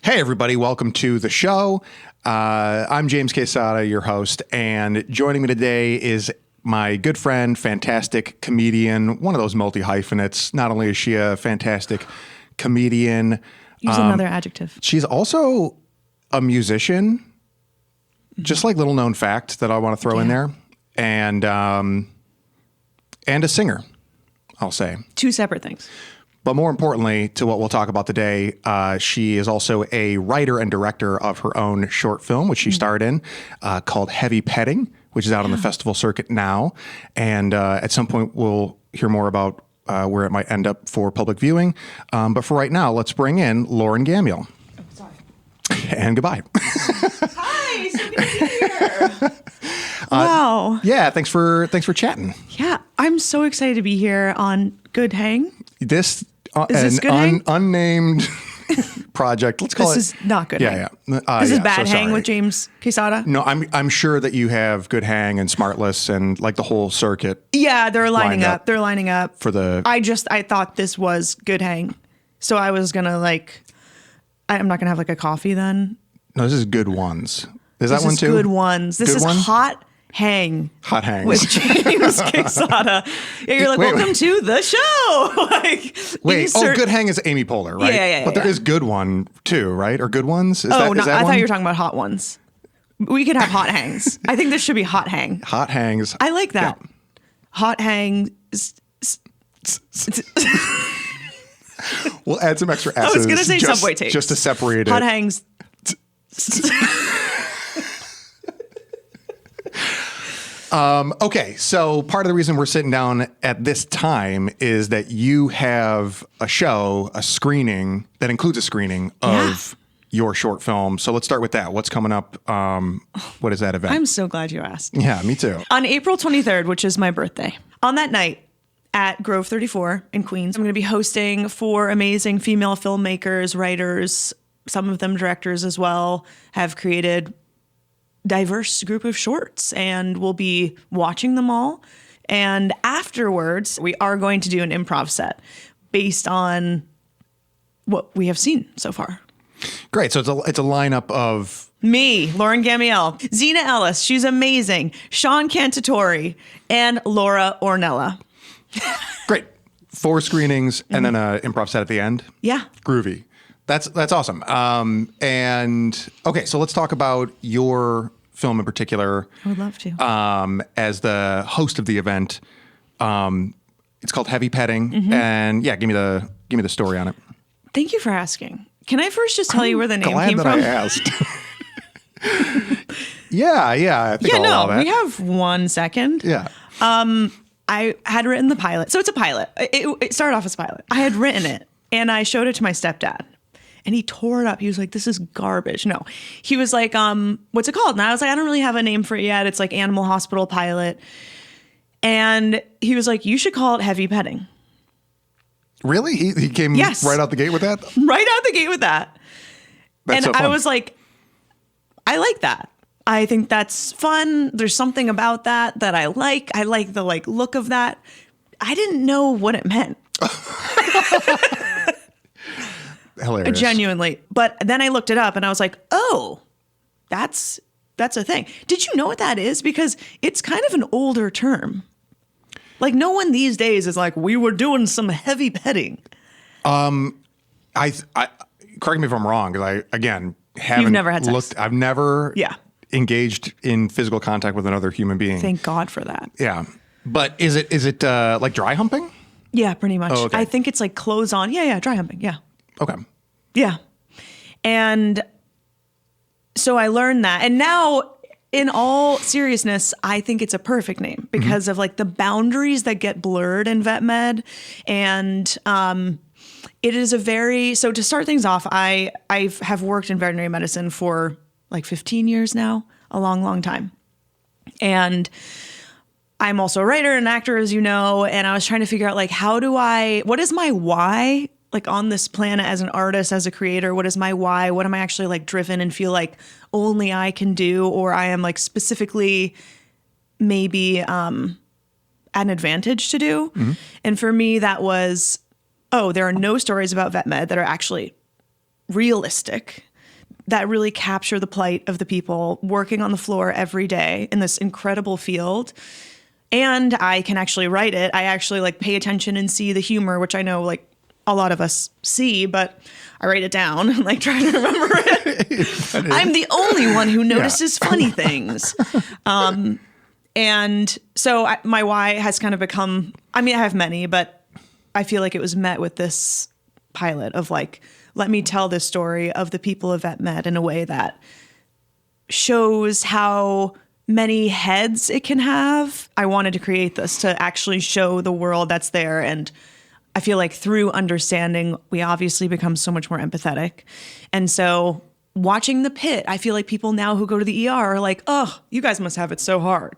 Hey, everybody. Welcome to the show. I'm James Quesada, your host, and joining me today is my good friend, fantastic comedian, one of those multi-hyphenates. Not only is she a fantastic comedian. Use another adjective. She's also a musician, just like little known fact that I want to throw in there, and a singer, I'll say. Two separate things. But more importantly, to what we'll talk about today, she is also a writer and director of her own short film, which she starred in, called Heavy Petting, which is out on the festival circuit now. And at some point, we'll hear more about where it might end up for public viewing. But for right now, let's bring in Lauren Gamiel. Oh, sorry. And goodbye. Hi, so good to be here. Wow. Yeah, thanks for chatting. Yeah, I'm so excited to be here on Good Hang. This Is this Good Hang? Unnamed project. Let's call This it. is not Good Hang. Yeah. This is Bad Hang with James Quesada. No, I'm sure that you have Good Hang and Smartless and like the whole circuit. Yeah, they're lining up. They're lining up for the. I thought this was Good Hang, so I was gonna I'm not gonna have like a coffee then. No, this is Good Ones. Is that one too? Good Ones. This is Hot Hang. Hot Hang with James Quesada. Yeah, you're like, welcome to the show. Good Hang is Amy Poehler, right? Yeah. But there is Good One too, right? Or Good Ones? I thought you were talking about Hot Ones. We could have Hot Hangs. I think this should be Hot Hang. Hot Hangs. I like that. Yeah. Hot Hang. We'll add some extra S's. I was going to say Subway tapes. Just to separate Hot it. Hangs. Okay, so part of the reason we're sitting down at this time is that you have a screening that includes a screening of your short film. So let's start with that. What's coming up? What is that event? I'm so glad you asked. Yeah, me too. On April 23rd, which is my birthday, on that night at Grove 34 in Queens, I'm going to be hosting 4 amazing female filmmakers, writers, some of them directors as well, have created diverse group of shorts, and we'll be watching them all. And afterwards, we are going to do an improv set based on what we have seen so far. Great. So it's a lineup of me, Lauren Gamiel, Zena Ellis, she's amazing, Sean Cantatori, and Laura Ornella. Great. 4 screenings and then an improv set at the end. Yeah. Groovy. That's awesome. And okay, so let's talk about your film in particular. I would love to. As the host of the event, it's called Heavy Petting, and give me the story on it. Thank you for asking. Can I first just tell you where the name came from? Glad that I asked. Yeah. I think I'll allow that. We have 1 second. Yeah. I had written the pilot, so it's a pilot. It started off as a pilot. I had written it, and I showed it to my stepdad. And he tore it up. He was like, this is garbage. No. He was like, what's it called? And I was like, I don't really have a name for it yet. It's like Animal Hospital Pilot. And he was like, you should call it Heavy Petting. Really? He came right out the gate with that? Right out the gate with that. That's and so fun. I was like, I like that. I think that's fun. There's something about that I like. I like the look of that. I didn't know what it meant. Hilarious. Genuinely. But then I looked it up and I was like, oh, that's a thing. Did you know what that is? Because it's kind of an older term. Like no one these days is like, we were doing some heavy petting. I correct me if I'm wrong, because I haven't You've never had sex. I've never engaged in physical contact with another human being. Thank God for that. Yeah. But is it like dry humping? Yeah, pretty much. Oh, okay. I think it's like clothes on. Yeah, dry humping. Yeah. Okay. Yeah. And so I learned that. And now, in all seriousness, I think it's a perfect name because of like the boundaries that get blurred in vet med. And it is so to start things off, I have worked in veterinary medicine for like 15 years now, a long, long time. And I'm also a writer and actor, as you know, and I was trying to figure out like, what is my why? Like on this planet as an artist, as a creator, what is my why? What am I actually like driven and feel like only I can do, or I am like specifically maybe an advantage to do? Mm-hmm. And for me, that was, there are no stories about vet med that are actually realistic. that really capture the plight of the people working on the floor every day in this incredible field. And I can actually write it. I actually like pay attention and see the humor, which I know like a lot of us see, but I write it down and like try to remember it. I'm the only one who notices funny things. And so my why has kind of become, I mean, I have many, but I feel like it was met with this pilot of like, let me tell this story of the people of Vet Med in a way that shows how many heads it can have. I wanted to create this to actually show the world that's there. And I feel like through understanding, we obviously become so much more empathetic. And so watching The Pit, I feel like people now who go to the ER are like, oh, you guys must have it so hard.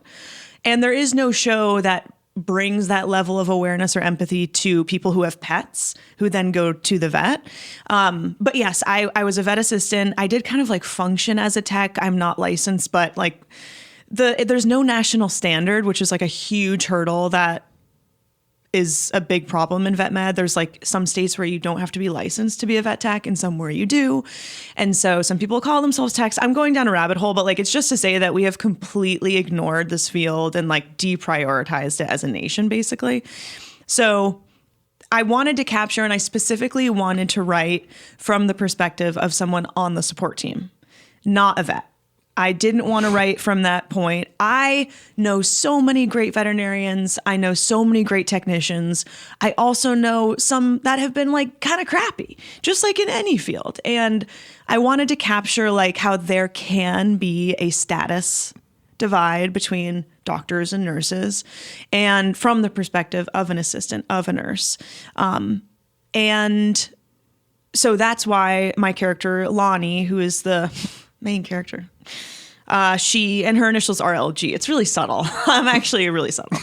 And there is no show that brings that level of awareness or empathy to people who have pets who then go to the vet. But yes, I was a vet assistant. I did kind of like function as a tech. I'm not licensed, but like there's no national standard, which is like a huge hurdle that is a big problem in vet med. There's like some states where you don't have to be licensed to be a vet tech and some where you do. And so some people call themselves techs. I'm going down a rabbit hole, but like it's just to say that we have completely ignored this field and like deprioritized it as a nation, basically. So I wanted to capture, and I specifically wanted to write from the perspective of someone on the support team, not a vet. I didn't want to write from that point. I know so many great veterinarians. I know so many great technicians. I also know some that have been like kind of crappy, just like in any field. And I wanted to capture like how there can be a status divide between doctors and nurses, and from the perspective of an assistant, of a nurse. And so that's why my character, Lonnie, who is the main character, she and her initials are LG. It's really subtle. I'm actually really subtle.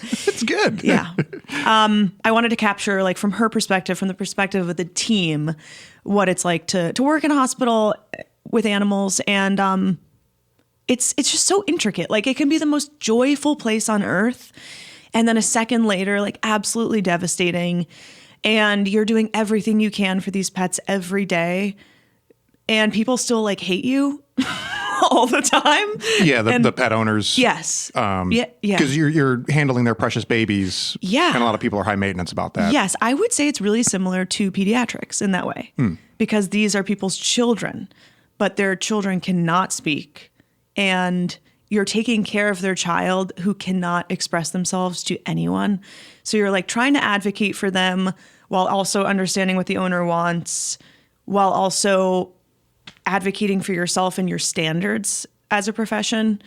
It's good. Yeah. I wanted to capture, like, from her perspective, from the perspective of the team, what it's like to work in a hospital with animals. And it's just so intricate. Like, it can be the most joyful place on earth, and then a second later, like, absolutely devastating. And you're doing everything you can for these pets every day, and people still like hate you all the time. Yeah, the pet owners. Yes. Yeah. Because you're handling their precious babies. Yeah. And a lot of people are high maintenance about that. Yes, I would say it's really similar to pediatrics in that way, because these are people's children, but their children cannot speak, and you're taking care of their child who cannot express themselves to anyone. So you're like trying to advocate for them while also understanding what the owner wants, while also advocating for yourself and your standards as a profession,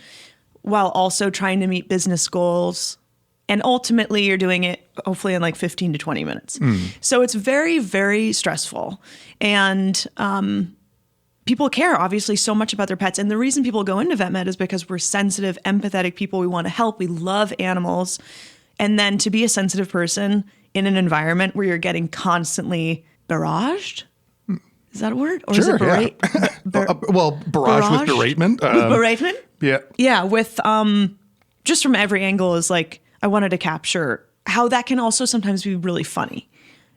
while also trying to meet business goals. And ultimately, you're doing it hopefully in like 15 to 20 minutes. So it's very, very stressful. And people care, obviously, so much about their pets. And the reason people go into vet med is because we're sensitive, empathetic people. We want to help. We love animals. And then to be a sensitive person in an environment where you're getting constantly barraged. Is that a word? Or Sure, is it barrage with beratement. With beratement? Yeah. Yeah, with just from every angle is like, I wanted to capture how that can also sometimes be really funny.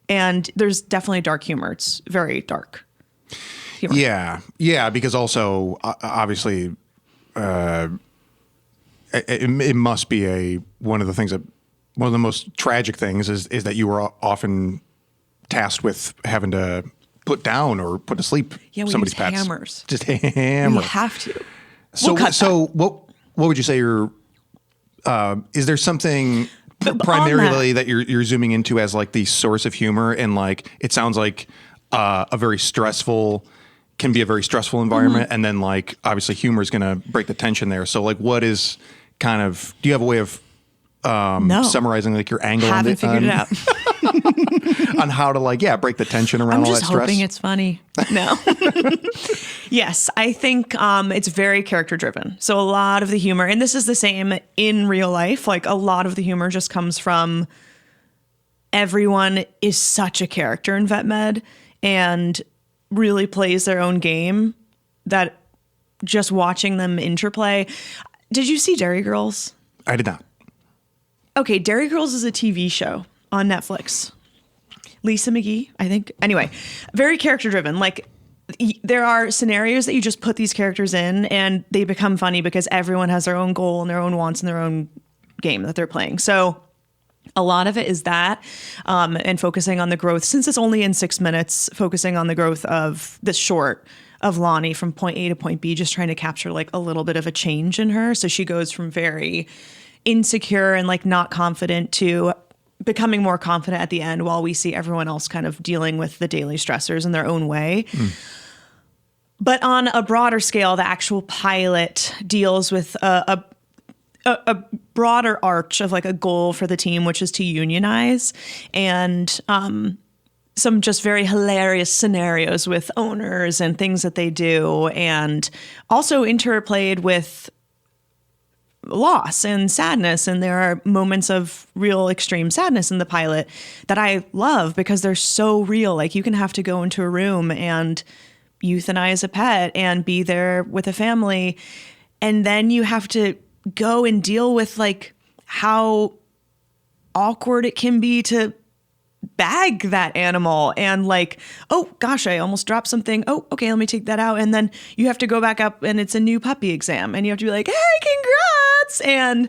And there's definitely dark humor. It's very dark humor. Yeah. Yeah, because also, obviously, it must be one of the most tragic things is that you were often tasked with having to put down or put to sleep somebody's pets. Hammers. Just hammer. We have to. So what would you say is there something primarily that you're zooming into as like the source of humor, and like it sounds like can be a very stressful environment, and then like obviously humor is going to break the tension there. So like what is kind of, do you have a way of summarizing like your angle Haven't figured it out. on how to like break the tension around all that stress? I'm just hoping it's funny. No. Yes, I think it's very character driven. So a lot of the humor, and this is the same in real life, like a lot of the humor just comes from everyone is such a character in vet med and really plays their own game, that just watching them interplay. Did you see Dairy Girls? I did not. Okay, Dairy Girls is a TV show on Netflix. Lisa McGee, I think. Anyway, very character driven. Like there are scenarios that you just put these characters in and they become funny because everyone has their own goal and their own wants and their own game that they're playing. So a lot of it is that, and focusing on the growth, since it's only in 6 minutes, focusing on the growth of this short of Lonnie from point A to point B, just trying to capture like a little bit of a change in her. So she goes from very insecure and like not confident to becoming more confident at the end, while we see everyone else kind of dealing with the daily stressors in their own way. But on a broader scale, the actual pilot deals with a broader arch of like a goal for the team, which is to unionize, and some just very hilarious scenarios with owners and things that they do, and also interplayed with loss and sadness. And there are moments of real extreme sadness in the pilot that I love because they're so real. Like you can have to go into a room and euthanize a pet and be there with a family, and then you have to go and deal with like how awkward it can be to bag that animal, and like, oh gosh, I almost dropped something. Oh, okay, let me take that out. And then you have to go back up and it's a new puppy exam and you have to be like, hey, congrats. And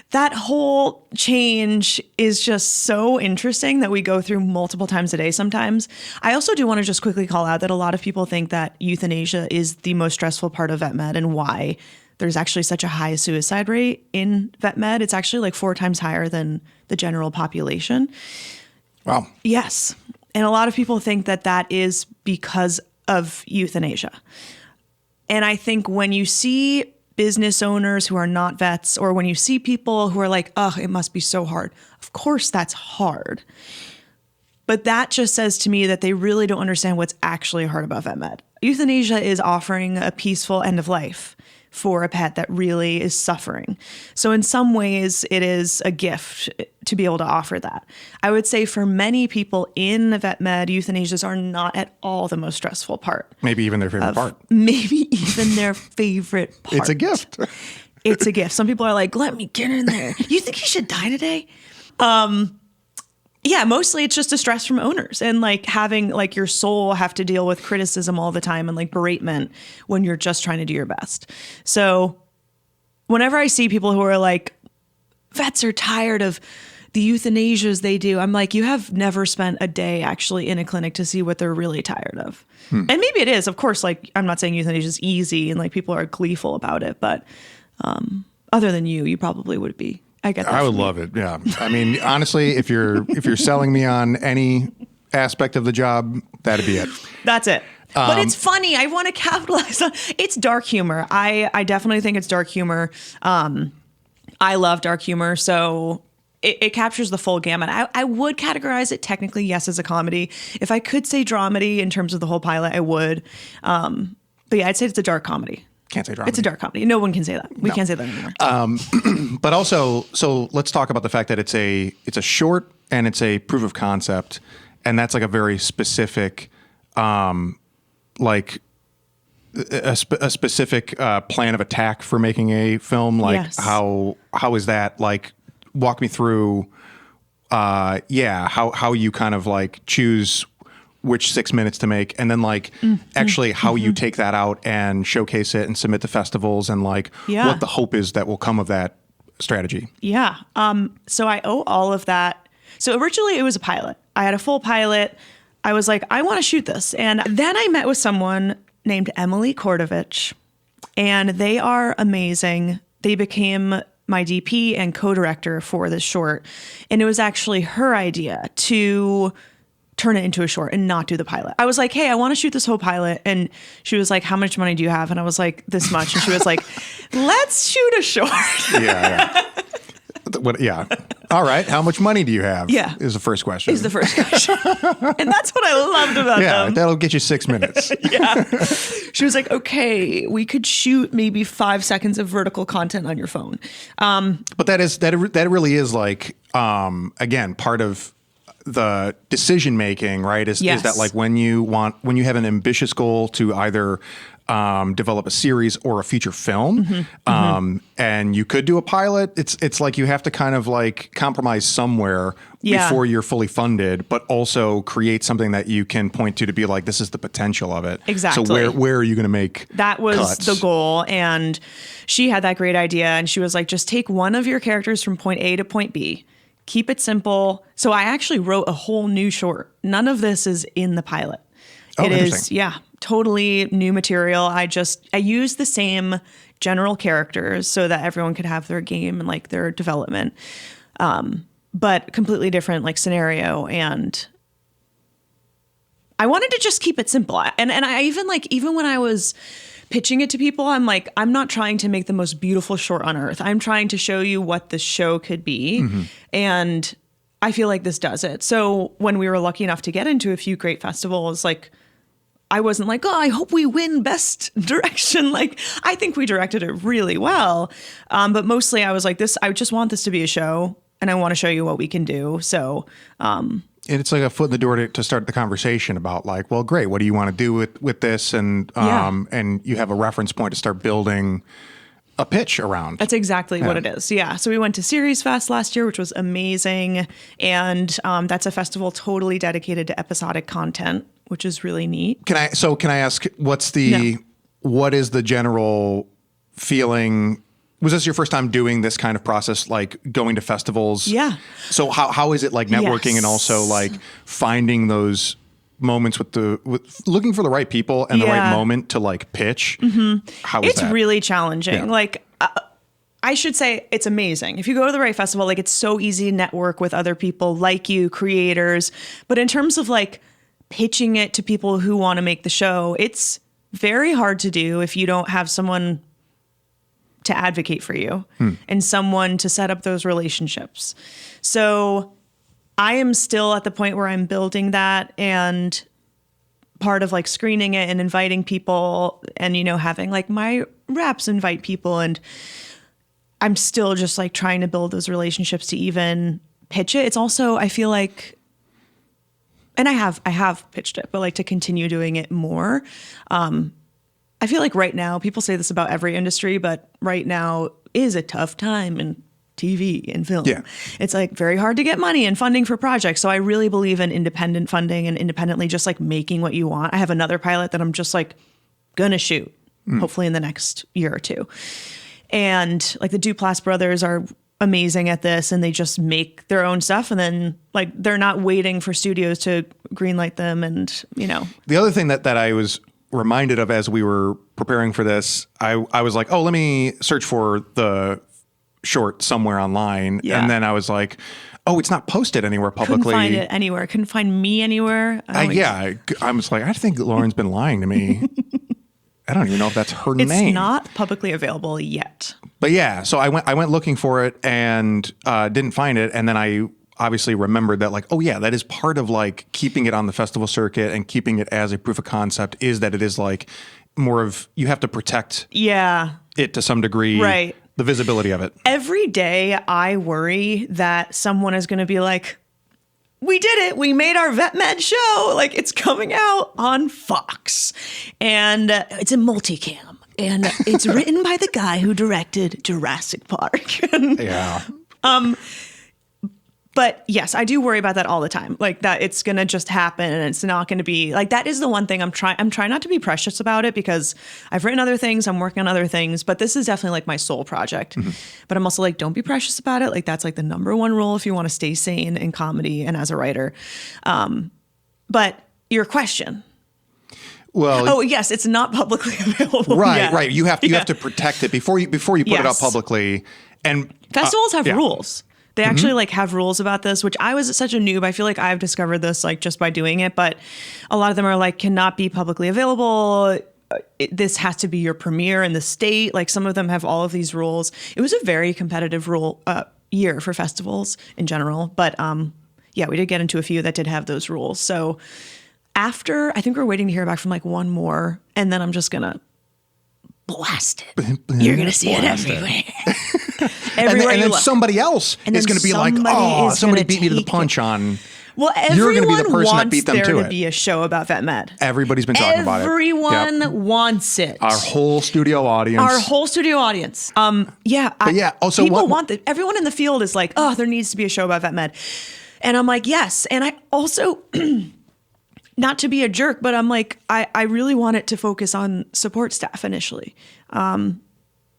that whole change is just so interesting that we go through multiple times a day sometimes. I also do want to just quickly call out that a lot of people think that euthanasia is the most stressful part of vet med, and why there's actually such a high suicide rate in vet med. It's actually like 4 times higher than the general population. Wow. Yes. And a lot of people think that that is because of euthanasia. And I think when you see business owners who are not vets, or when you see people who are like, oh, it must be so hard. Of course that's hard. But that just says to me that they really don't understand what's actually hard about vet med. Euthanasia is offering a peaceful end of life for a pet that really is suffering. So in some ways, it is a gift to be able to offer that. I would say for many people in vet med, euthanasias are not at all the most stressful part. Maybe even their favorite part. Maybe even their favorite part. It's a gift. It's a gift. Some people are like, let me get in there. You think he should die today? Yeah, mostly it's just a stress from owners, and like having like your soul have to deal with criticism all the time and like beratement when you're just trying to do your best. So whenever I see people who are like, vets are tired of the euthanasias they do, I'm like, you have never spent a day actually in a clinic to see what they're really tired of. And maybe it is, of course, like I'm not saying euthanasia is easy and like people are gleeful about it, but other than you probably would be. I get that. I would love it. Yeah. I mean, honestly, if you're selling me on any aspect of the job, that'd be it. That's it. But it's funny. I want to capitalize on it's dark humor. I definitely think it's dark humor. I love dark humor. So it captures the full gamut. I would categorize it technically, yes, as a comedy. If I could say dramedy in terms of the whole pilot, I would. But yeah, I'd say it's a dark comedy. Can't say drama. It's a dark comedy. No one can say that. We can't say that anymore. But also, so let's talk about the fact that it's a short and it's a proof of concept, and that's like a very specific, like a specific plan of attack for making a film. Like Yes. how is that? Like, walk me through. How you kind of like choose which 6 minutes to make, and then like actually how you take that out and showcase it and submit to festivals, and like what the hope is that will come of that strategy. Yeah. So I owe all of that. So originally it was a pilot. I had a full pilot. I was like, I want to shoot this. And then I met with someone named Emily Kordovich, and they are amazing. They became my DP and co-director for this short. And it was actually her idea to turn it into a short and not do the pilot. I was like, hey, I want to shoot this whole pilot. And she was like, how much money do you have? And I was like, this much. And she was like, let's shoot a short. Yeah. Yeah. All right. How much money do you have? Yeah. Is the first question. And that's what I loved about them. That'll get you 6 minutes. Yeah. She was like, okay, we could shoot maybe 5 seconds of vertical content on your phone. But that really is like, again, part of the decision making, right? Is that like when you have an ambitious goal to either develop a series or a feature film. And you could do a pilot. It's like you have to kind of like compromise somewhere before you're fully funded, but also create something that you can point to be like, this is the potential of it. Exactly. So where are you going to make that was cuts? The goal. And she had that great idea. And she was like, just take one of your characters from point A to point B. Keep it simple. So I actually wrote a whole new short. None of this is in the pilot. It is, totally new material. I used the same general characters so that everyone could have their game and like their development, but completely different like scenario. And I wanted to just keep it simple. And I even when I was pitching it to people, I'm like, I'm not trying to make the most beautiful short on earth. I'm trying to show you what the show could be. And I feel like this does it. So when we were lucky enough to get into a few great festivals, like I wasn't like, oh, I hope we win best direction. Like, I think we directed it really well. But mostly I was like I just want this to be a show and I want to show you what we can do. So, and it's like a foot in the door to start the conversation about like, well, great. What do you want to do with this? And you have a reference point to start building a pitch around. That's exactly what it is. Yeah. So we went to Series Fest last year, which was amazing. And that's a festival totally dedicated to episodic content, which is really neat. Can I ask what is the general feeling? Was this your first time doing this kind of process, like going to festivals? Yeah. So how is it like networking and also like finding those moments with looking for the right people and the right moment to like pitch? How is it's that? really challenging. Yeah. Like I should say it's amazing. If you go to the right festival, like it's so easy to network with other people like you, creators. But in terms of like pitching it to people who want to make the show, it's very hard to do if you don't have someone to advocate for you and someone to set up those relationships. So I am still at the point where I'm building that, and part of like screening it and inviting people and, having like my reps invite people. And I'm still just like trying to build those relationships to even pitch it. It's also, I feel like, and I have pitched it, but like to continue doing it more. I feel like right now, people say this about every industry, but right now is a tough time in TV and film. Yeah. It's like very hard to get money and funding for projects. So I really believe in independent funding and independently just like making what you want. I have another pilot that I'm just like gonna shoot, hopefully in the next year or two. And like the Duplass brothers are amazing at this, and they just make their own stuff, and then like they're not waiting for studios to greenlight them. And the other thing that I was reminded of as we were preparing for this, I was like, oh, let me search for the short somewhere online. And then I was like, oh, it's not posted anywhere publicly. Couldn't find it anywhere. Couldn't find me anywhere. I was like, I think Lauren's been lying to me. I don't even know if that's her name. It's not publicly available yet. But yeah, so I went looking for it and didn't find it. And then I obviously remembered that like, oh yeah, that is part of like keeping it on the festival circuit and keeping it as a proof of concept, is that it is like more of, you have to protect it to some degree. Right. The visibility of it. Every day I worry that someone is going to be like, we did it. We made our vet med show. Like, it's coming out on Fox. And it's a multicam. And it's written by the guy who directed Jurassic Park. Yeah. But yes, I do worry about that all the time. Like that it's going to just happen and it's not going to be like, that is the one thing I'm trying not to be precious about it, because I've written other things, I'm working on other things, but this is definitely like my soul project. But I'm also like, don't be precious about it. Like that's like the number one rule if you want to stay sane in comedy and as a writer. But your question. Well, oh yes, it's not publicly available. Right. You have to protect it before you put it out publicly. And festivals have rules. They actually like have rules about this, which I was such a noob. I feel like I've discovered this like just by doing it, but a lot of them are like, cannot be publicly available. This has to be your premiere in the state. Like some of them have all of these rules. It was a very competitive year for festivals in general, but we did get into a few that did have those rules. So after, I think we're waiting to hear back from like one more, and then I'm just gonna blast it. You're gonna see it everywhere. And then somebody else is going to be like, oh, somebody beat me to the punch on Well, You're going to be the everyone person that wants beat them there to to it. be a show about vet med. Everybody's been talking about it. Everyone Yep. wants it. Our whole studio audience. Our whole studio audience. Also, people what- want it. Everyone in the field is like, oh, there needs to be a show about vet med. And I'm like, yes. And I also, not to be a jerk, but I'm like, I really want it to focus on support staff initially.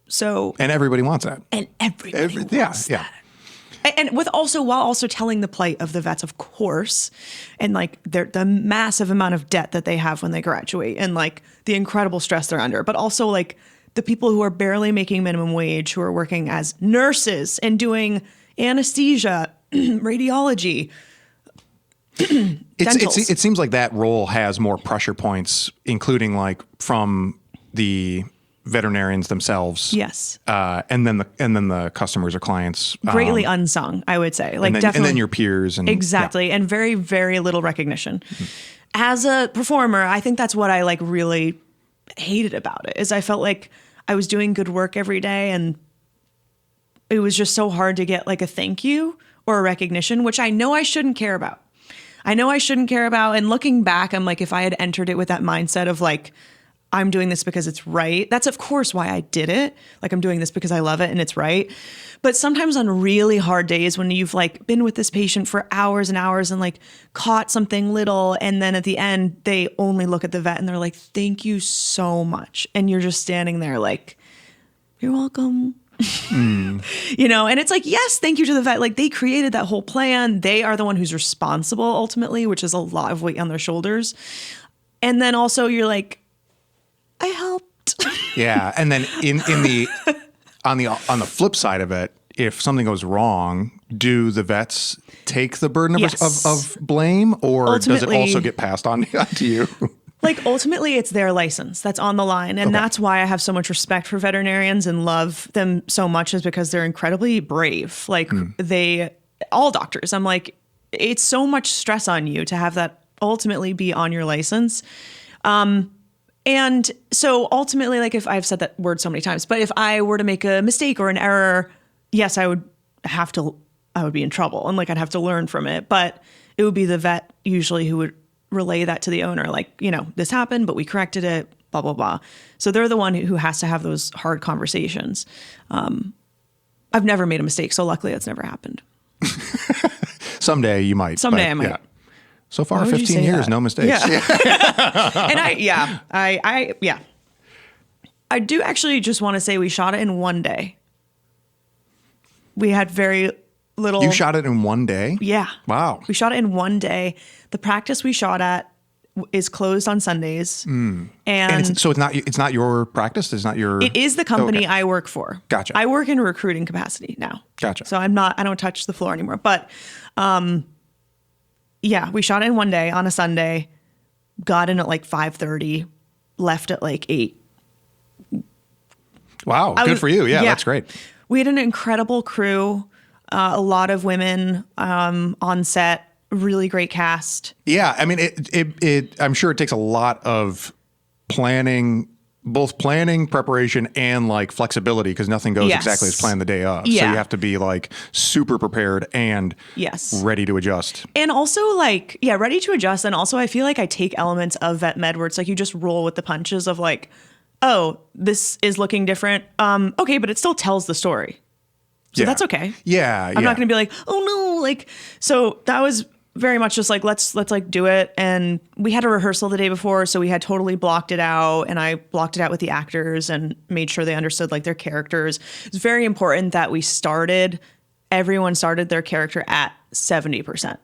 So and everybody wants that. and everybody wants yeah. and while also telling the plight of the vets, of course, and like the massive amount of debt that they have when they graduate, and like the incredible stress they're under, but also like the people who are barely making minimum wage, who are working as nurses and doing anesthesia, radiology. It seems like that role has more pressure points, including like from the veterinarians themselves. Yes. And then the customers or clients. Greatly unsung, I would say. Like and then, definitely. and then your peers. And Exactly. yeah. And very, very little recognition. Mm-hmm. As a performer, I think that's what I like really hated about it, is I felt like I was doing good work every day, and it was just so hard to get like a thank you or a recognition, which I know I shouldn't care about. And looking back, I'm like, if I had entered it with that mindset of like, I'm doing this because it's right. That's of course why I did it. Like, I'm doing this because I love it and it's right. But sometimes on really hard days when you've like been with this patient for hours and hours and like caught something little, and then at the end they only look at the vet and they're like, thank you so much. And you're just standing there like, you're welcome. You know, and it's like, yes, thank you to the vet. Like, they created that whole plan. They are the one who's responsible ultimately, which is a lot of weight on their shoulders. And then also you're like, I helped. Yeah, and then on the flip side of it, if something goes wrong, do the vets take the burden of, Yes. of blame, or does it Ultimately- also get passed on to you? Like, ultimately, it's their license that's on the line. And that's why I have so much respect for veterinarians and love them so much, is because they're incredibly brave. Like, all doctors, I'm like, it's so much stress on you to have that ultimately be on your license. And so ultimately, like, if I've said that word so many times, but if I were to make a mistake or an error, yes, I would be in trouble, and like, I'd have to learn from it. But it would be the vet usually who would relay that to the owner, like, you know, this happened, but we corrected it, blah, blah, blah. So they're the one who has to have those hard conversations. I've never made a mistake, so luckily that's never happened. Someday you might. Someday I might. Yeah. So far, Why would you 15 say years, that? no mistakes. Yeah. And I do actually just want to say we shot it in one day. We had very little. You shot it in one day? Yeah. Wow. We shot it in one day. The practice we shot at is closed on Sundays. And And it's not your practice? It's not your... it is the company Okay. I work for. Gotcha. I work in a recruiting capacity now. Gotcha. So I don't touch the floor anymore. But yeah, we shot it in one day on a Sunday, got in at like 5:30, left at like 8. Wow. Good for you. Yeah, that's great. We had an incredible crew, a lot of women on set, really great cast. Yeah. I mean, I'm sure it takes a lot of both planning, preparation, and like flexibility, because nothing goes Yes. exactly as planned the day of. So Yeah. you have to be like super prepared and Yes. ready to adjust. And also like, yeah, ready to adjust. And also I feel like I take elements of vet med where it's like you just roll with the punches of like, oh, this is looking different. Okay, but it still tells the story. So Yeah. that's okay. Yeah. I'm not going to be like, oh no, like, so that was very much just like, let's like do it. And we had a rehearsal the day before, so we had totally blocked it out, and I blocked it out with the actors and made sure they understood like their characters. It's very important that everyone started their character at 70%,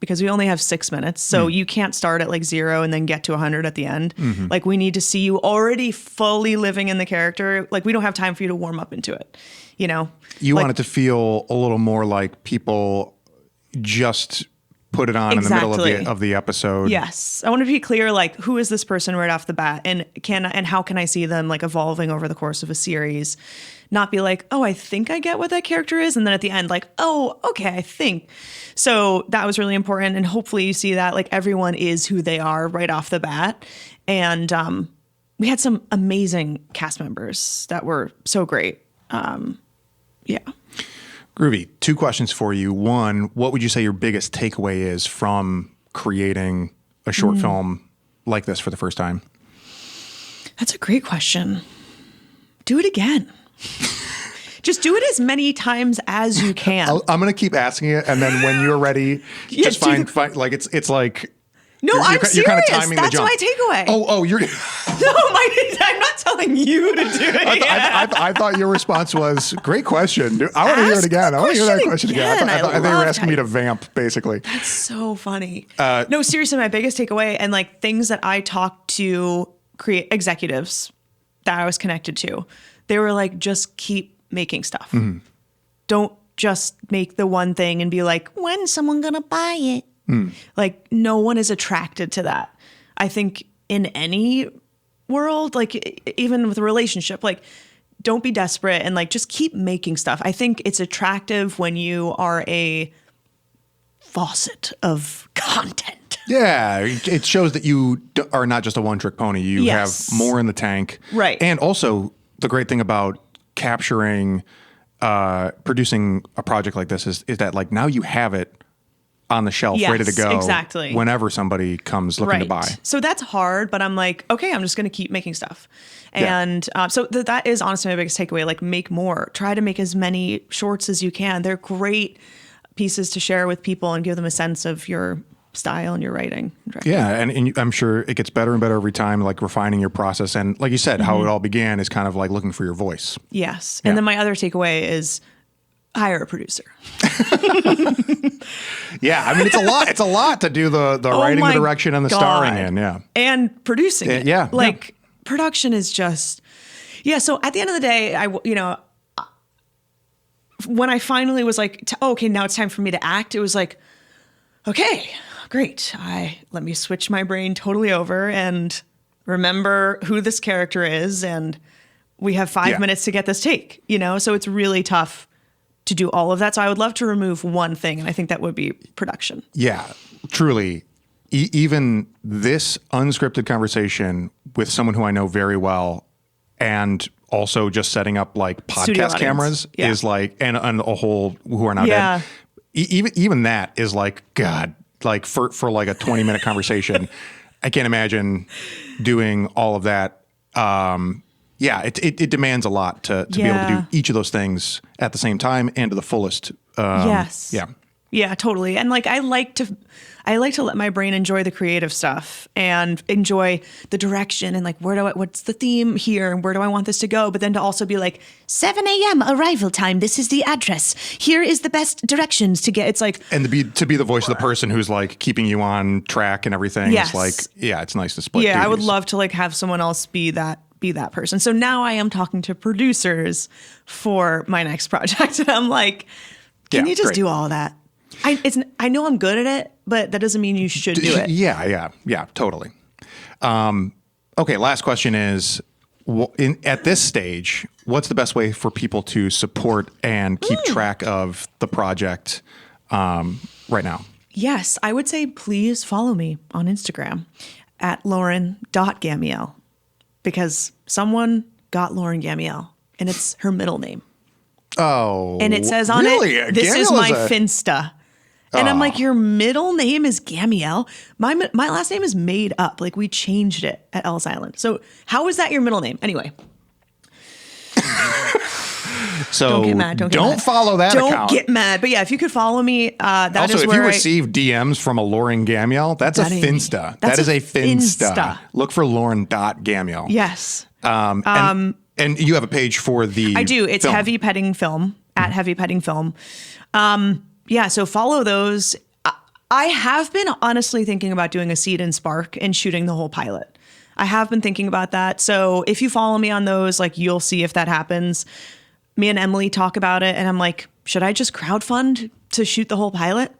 because we only have 6 minutes. So you can't start at like 0 and then get to 100 at the end. Like, we need to see you already fully living in the character. Like, we don't have time for you to warm up into it, you know? You Like, want it to feel a little more like people just put it on in the middle Exactly. of the episode. Yes. I want to be clear, like, who is this person right off the bat, and how can I see them like evolving over the course of a series? Not be like, oh, I think I get what that character is, and then at the end, like, oh, okay, I think. So that was really important, and hopefully you see that like everyone is who they are right off the bat. And we had some amazing cast members that were so great. Yeah. Groovy. 2 questions for you. One, what would you say your biggest takeaway is from creating a short film like this for the first time? That's a great question. Do it again. Just do it as many times as you can. I'm going to keep asking it, and then when you're ready, just find like it's like. No, I'm serious. You're kind of timing That's my takeaway. You're. No, I'm not telling you to do it. I thought your response was, great question. I want to hear it again. I want to hear that question again. I thought they were asking me to vamp, basically. That's so funny. No, seriously, my biggest takeaway and like things that I talked to create executives that I was connected to, they were like, just keep making stuff. Mm-hmm. Don't just make the one thing and be like, when's someone going to buy it? Like no one is attracted to that. I think in any world, like even with a relationship, like don't be desperate and like just keep making stuff. I think it's attractive when you are a faucet of content. Yeah, it shows that you are not just a one-trick pony. You have more in the tank. Right. And also the great thing about capturing, producing a project like this is that like now you have it on the shelf, ready to go. Exactly. Whenever somebody comes looking to buy. So that's hard, but I'm like, okay, I'm just going to keep making stuff. And so that is honestly my biggest takeaway. Like make more, try to make as many shorts as you can. They're great pieces to share with people and give them a sense of your style and your writing. Yeah. And I'm sure it gets better and better every time, like refining your process. And like you said, how it all began is kind of like looking for your voice. Yes. And then my other takeaway is hire a producer. Yeah, I mean it's a lot. It's a lot to do the writing, the direction, and the starring in. Yeah, and producing it. Yeah, production is just So at the end of the day, when I finally was like, okay, now it's time for me to act. It was like, okay, great. Let me switch my brain totally over and remember who this character is, and we have 5 minutes to get this take. So it's really tough to do all of that. So I would love to remove one thing, and I think that would be production. Yeah, truly. Even this unscripted conversation with someone who I know very well, and also just setting up like podcast cameras is like, and a whole who are now dead. Even that is like, God, like for like a 20-minute conversation, I can't imagine doing all of that. It demands a lot to be able to do each of those things at the same time and to the fullest. Yes. Yeah. Yeah, totally. And like I like to let my brain enjoy the creative stuff and enjoy the direction and like what's the theme here and where do I want this to go? But then to also be like 7 a.m. arrival time. This is the address. Here is the best directions to get. It's like, and to be the voice of the person who's like keeping you on track and everything. Yes. It's like, it's nice to split. Yeah, duties. I would love to like have someone else be that person. So now I am talking to producers for my next project. And I'm like, can you just do all of that? I know I'm good at it, but that doesn't mean you should do it. Yeah, totally. Okay, last question is, at this stage, what's the best way for people to support and keep track of the project right now? Yes, I would say please follow me on Instagram at Lauren.Gamiel, because someone got Lauren Gamiel, and it's her middle name. Oh, and it says on it, this is my Finsta. And I'm like, your middle name is Gamiel. My last name is made up. Like we changed it at Ellis Island. So how is that your middle name? Anyway. So don't get mad. Don't follow that account. Don't get mad. But yeah, if you could follow me, that also, is if where you receive DMs from a Lauren Gamiel, that's a Finsta. That is a Finsta. Look for Lauren.Gamiel. Yes. And you have a page for the I do. It's Heavy Petting Film, at Heavy Petting Film. So follow those. I have been honestly thinking about doing a Seed and Spark and shooting the whole pilot. I have been thinking about that. So if you follow me on those, like you'll see if that happens. Me and Emily talk about it, and I'm like, should I just crowdfund to shoot the whole pilot?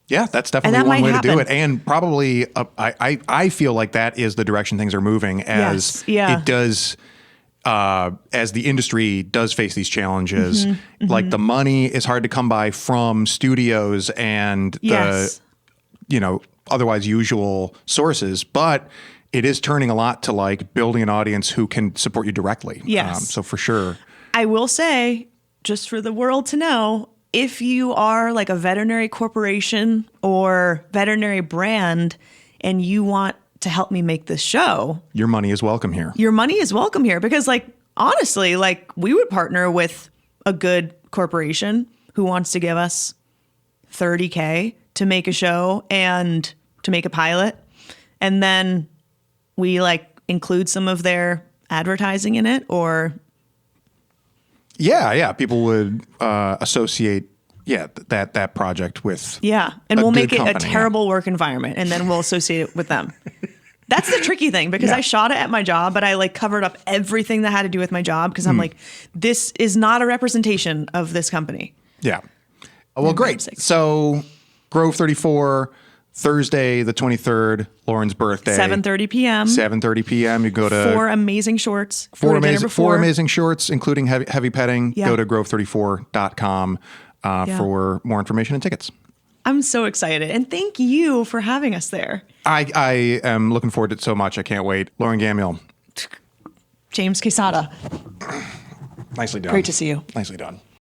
Yeah, that's definitely one way to do it. And probably, I feel like that is the direction things are moving as it does. As the industry does face these challenges, like the money is hard to come by from studios and the, otherwise usual sources, but it is turning a lot to like building an audience who can support you directly. Yes. So for sure. I will say, just for the world to know, if you are like a veterinary corporation or veterinary brand and you want to help me make this show, Your money is welcome here. your money is welcome here. Because like, honestly, like we would partner with a good corporation who wants to give us $30K to make a show and to make a pilot. And then we like include some of their advertising in it, or Yeah. People would associate that project with and a we'll good make it a company, terrible work environment, and then we'll associate it with them. That's the tricky thing, because I shot it at my job, but I like covered up everything that had to do with my job, because I'm like, this is not a representation of this company. Yeah. Well, great. So Grove 34, Thursday the 23rd, Lauren's birthday. 7:30 p.m. 7:30 p.m. You go to Four amazing shorts. four Go to dinner amazing before. shorts, including heavy petting. Yeah. Go to grove34.com for more information and tickets. I'm so excited. And thank you for having us there. I am looking forward to it so much. I can't wait. Lauren Gamiel. James Quesada. Nicely done. Great to see you. Nicely done.